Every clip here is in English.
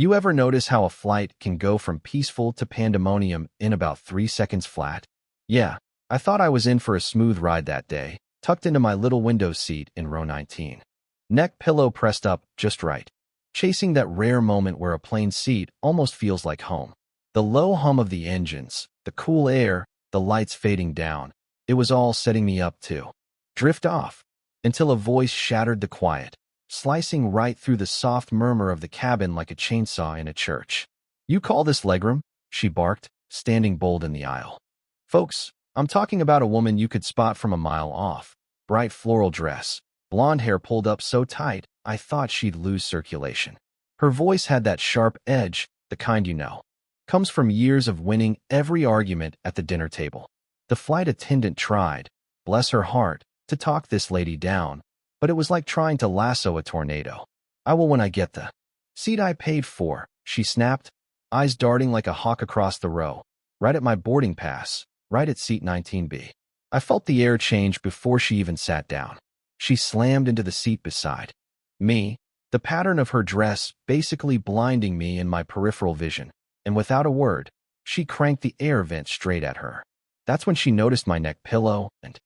You ever notice how a flight can go from peaceful to pandemonium in about 3 seconds flat? Yeah, I thought I was in for a smooth ride that day, tucked into my little window seat in row 19. Neck pillow pressed up just right, chasing that rare moment where a plane seat almost feels like home. The low hum of the engines, the cool air, the lights fading down, it was all setting me up to drift off, until a voice shattered the quiet, slicing right through the soft murmur of the cabin like a chainsaw in a church. "You call this legroom?" she barked, standing bold in the aisle. "Folks, I'm talking about a woman you could spot from a mile off. Bright floral dress, blonde hair pulled up so tight, I thought she'd lose circulation. Her voice had that sharp edge, the kind you know. Comes from years of winning every argument at the dinner table. The flight attendant tried, bless her heart, to talk this lady down, but it was like trying to lasso a tornado. "I will when I get the seat I paid for," she snapped, eyes darting like a hawk across the row. "Right at my boarding pass, right at seat 19B. I felt the air change before she even sat down. She slammed into the seat beside me, the pattern of her dress basically blinding me in my peripheral vision, and without a word, she cranked the air vent straight at her. That's when she noticed my neck pillow and,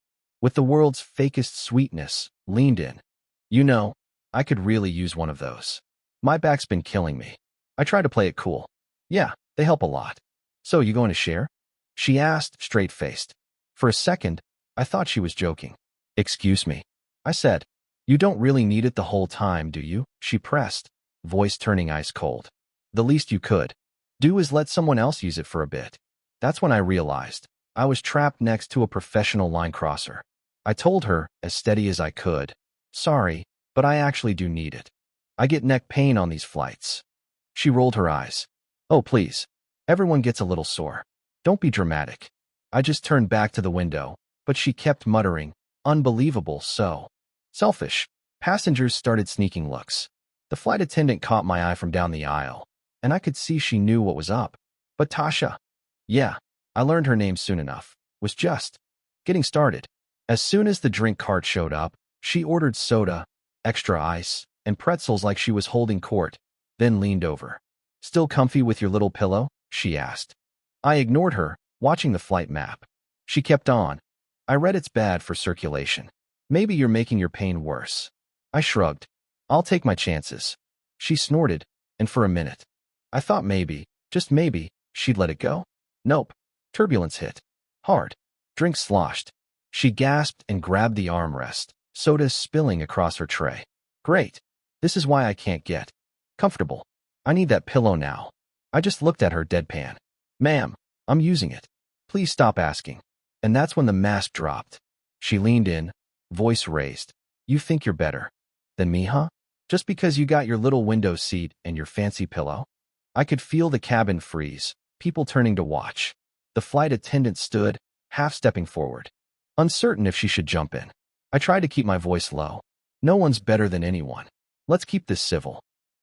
with the world's fakest sweetness, leaned in. "You know, I could really use one of those. My back's been killing me." I try to play it cool. "Yeah, they help a lot. So you going to share?" she asked, straight-faced. For a second, I thought she was joking. "Excuse me," I said. "You don't really need it the whole time, do you?" she pressed, voice turning ice cold. "The least you could do is let someone else use it for a bit." That's when I realized I was trapped next to a professional line crosser. I told her, as steady as I could, "Sorry, but I actually do need it. I get neck pain on these flights." She rolled her eyes. "Oh, please. Everyone gets a little sore. Don't be dramatic." I just turned back to the window, but she kept muttering, "Unbelievable, so selfish." Passengers started sneaking looks. The flight attendant caught my eye from down the aisle, and I could see she knew what was up. But Tasha, yeah, I learned her name soon enough, was just getting started. As soon as the drink cart showed up, she ordered soda, extra ice, and pretzels like she was holding court, then leaned over. "Still comfy with your little pillow?" she asked. I ignored her, watching the flight map. She kept on. "I read it's bad for circulation. Maybe you're making your pain worse." I shrugged. "I'll take my chances." She snorted, and for a minute, I thought maybe, just maybe, she'd let it go. Nope. Turbulence hit. Hard. Drink sloshed. She gasped and grabbed the armrest, soda spilling across her tray. "Great. This is why I can't get comfortable. I need that pillow now." I just looked at her deadpan. "Ma'am, I'm using it. Please stop asking." And that's when the mask dropped. She leaned in, voice raised. "You think you're better than me, huh? Just because you got your little window seat and your fancy pillow?" I could feel the cabin freeze, people turning to watch. The flight attendant stood, half-stepping forward, uncertain if she should jump in. I tried to keep my voice low. "No one's better than anyone. Let's keep this civil."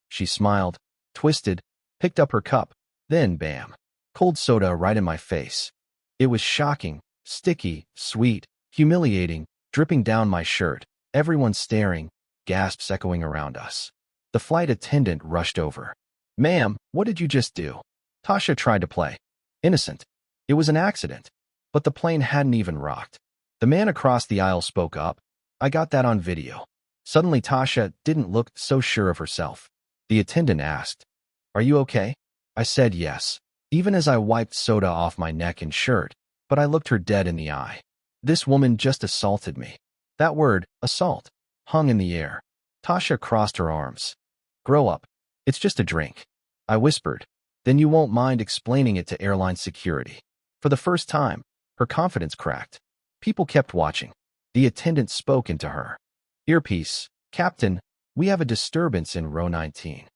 She smiled, twisted, picked up her cup, then bam, cold soda right in my face. It was shocking, sticky, sweet, humiliating, dripping down my shirt, everyone staring, gasps echoing around us. The flight attendant rushed over. "Ma'am, what did you just do?" Tasha tried to play innocent. It was an accident, but the plane hadn't even rocked. The man across the aisle spoke up. "I got that on video." Suddenly Tasha didn't look so sure of herself. The attendant asked, "Are you okay?" I said yes, even as I wiped soda off my neck and shirt, but I looked her dead in the eye. This woman just assaulted me. That word, assault, hung in the air. Tasha crossed her arms. "Grow up. It's just a drink," I whispered. "Then you won't mind explaining it to airline security." For the first time, her confidence cracked. People kept watching. The attendant spoke into her earpiece. "Captain, we have a disturbance in row 19.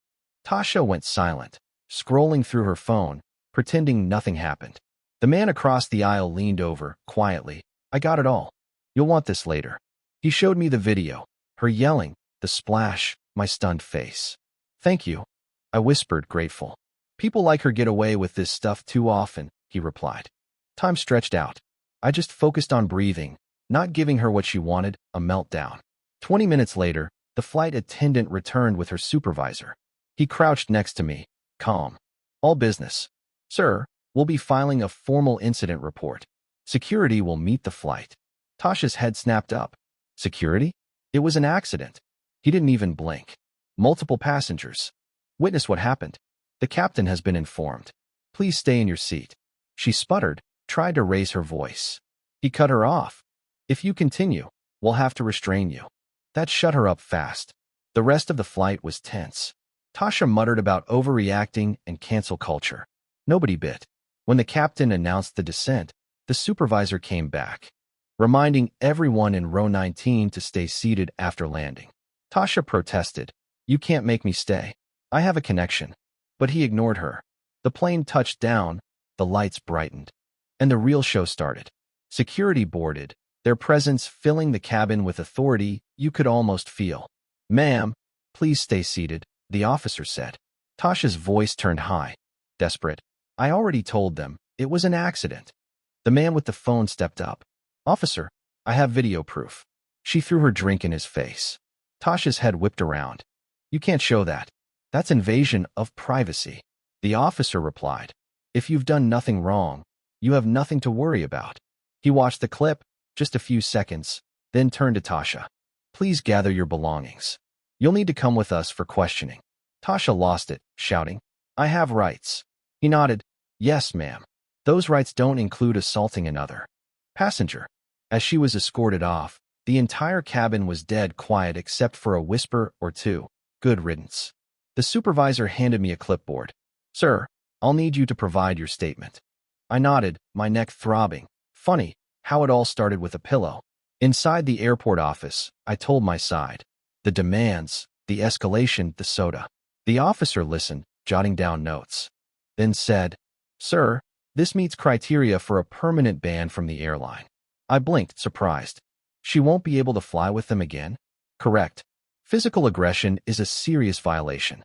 Tasha went silent, scrolling through her phone, pretending nothing happened. The man across the aisle leaned over, quietly. "I got it all. You'll want this later." He showed me the video, her yelling, the splash, my stunned face. "Thank you," I whispered, grateful. "People like her get away with this stuff too often," he replied. Time stretched out. I just focused on breathing, not giving her what she wanted, a meltdown. 20 minutes later, the flight attendant returned with her supervisor. He crouched next to me, calm. All business. Sir, we'll be filing a formal incident report. Security will meet the flight. Tasha's head snapped up. Security? It was an accident. He didn't even blink. Multiple passengers. Witness what happened. The captain has been informed. Please stay in your seat. She sputtered, tried to raise her voice. He cut her off. If you continue, we'll have to restrain you. That shut her up fast. The rest of the flight was tense. Tasha muttered about overreacting and cancel culture. Nobody bit. When the captain announced the descent, the supervisor came back, reminding everyone in row 19 to stay seated after landing. Tasha protested. You can't make me stay. I have a connection. But he ignored her. The plane touched down, the lights brightened, and the real show started. Security boarded, their presence filling the cabin with authority you could almost feel. Ma'am, please stay seated, the officer said. Tasha's voice turned high. Desperate. I already told them. It was an accident. The man with the phone stepped up. Officer, I have video proof. She threw her drink in his face. Tasha's head whipped around. You can't show that. That's invasion of privacy. The officer replied. If you've done nothing wrong, you have nothing to worry about. He watched the clip, just a few seconds, then turned to Tasha. Please gather your belongings. You'll need to come with us for questioning. Tasha lost it, shouting, I have rights. He nodded. Yes, ma'am. Those rights don't include assaulting another passenger. As she was escorted off, the entire cabin was dead quiet except for a whisper or two. Good riddance. The supervisor handed me a clipboard. Sir, I'll need you to provide your statement. I nodded, my neck throbbing. Funny how it all started with a pillow. Inside the airport office, I told my side. The demands, the escalation, the soda. The officer listened, jotting down notes. Then said, Sir, this meets criteria for a permanent ban from the airline. I blinked, surprised. She won't be able to fly with them again? Correct. Physical aggression is a serious violation.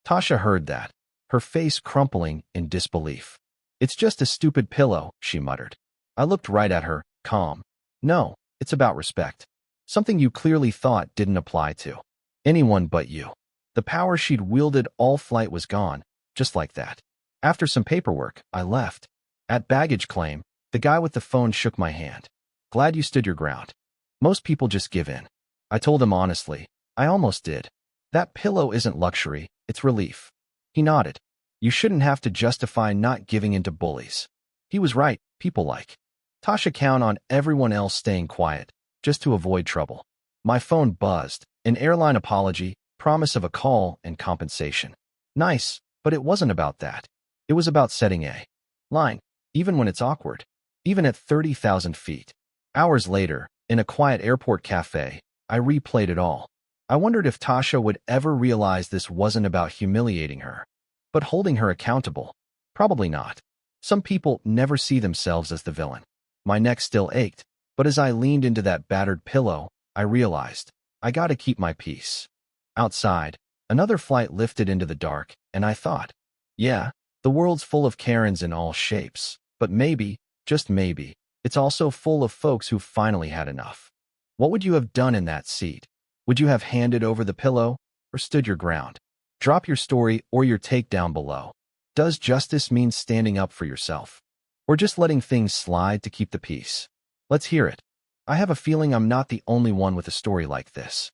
Tasha heard that, her face crumpling in disbelief. It's just a stupid pillow, she muttered. I looked right at her, calm. No, it's about respect. Something you clearly thought didn't apply to anyone but you. The power she'd wielded all flight was gone, just like that. After some paperwork, I left. At baggage claim, the guy with the phone shook my hand. Glad you stood your ground. Most people just give in. I told him honestly. I almost did. That pillow isn't luxury, it's relief. He nodded. You shouldn't have to justify not giving in to bullies. He was right, people like Tasha count on everyone else staying quiet, just to avoid trouble. My phone buzzed, an airline apology, promise of a call, and compensation. Nice, but it wasn't about that. It was about setting a line, even when it's awkward, even at 30,000 feet. Hours later, in a quiet airport cafe, I replayed it all. I wondered if Tasha would ever realize this wasn't about humiliating her, but holding her accountable. Probably not. Some people never see themselves as the villain. My neck still ached, but as I leaned into that battered pillow, I realized I gotta keep my peace. Outside, another flight lifted into the dark, and I thought, yeah, the world's full of Karens in all shapes, but maybe, just maybe, it's also full of folks who've finally had enough. What would you have done in that seat? Would you have handed over the pillow or stood your ground? Drop your story or your take down below. Does justice mean standing up for yourself? Or just letting things slide to keep the peace? Let's hear it. I have a feeling I'm not the only one with a story like this.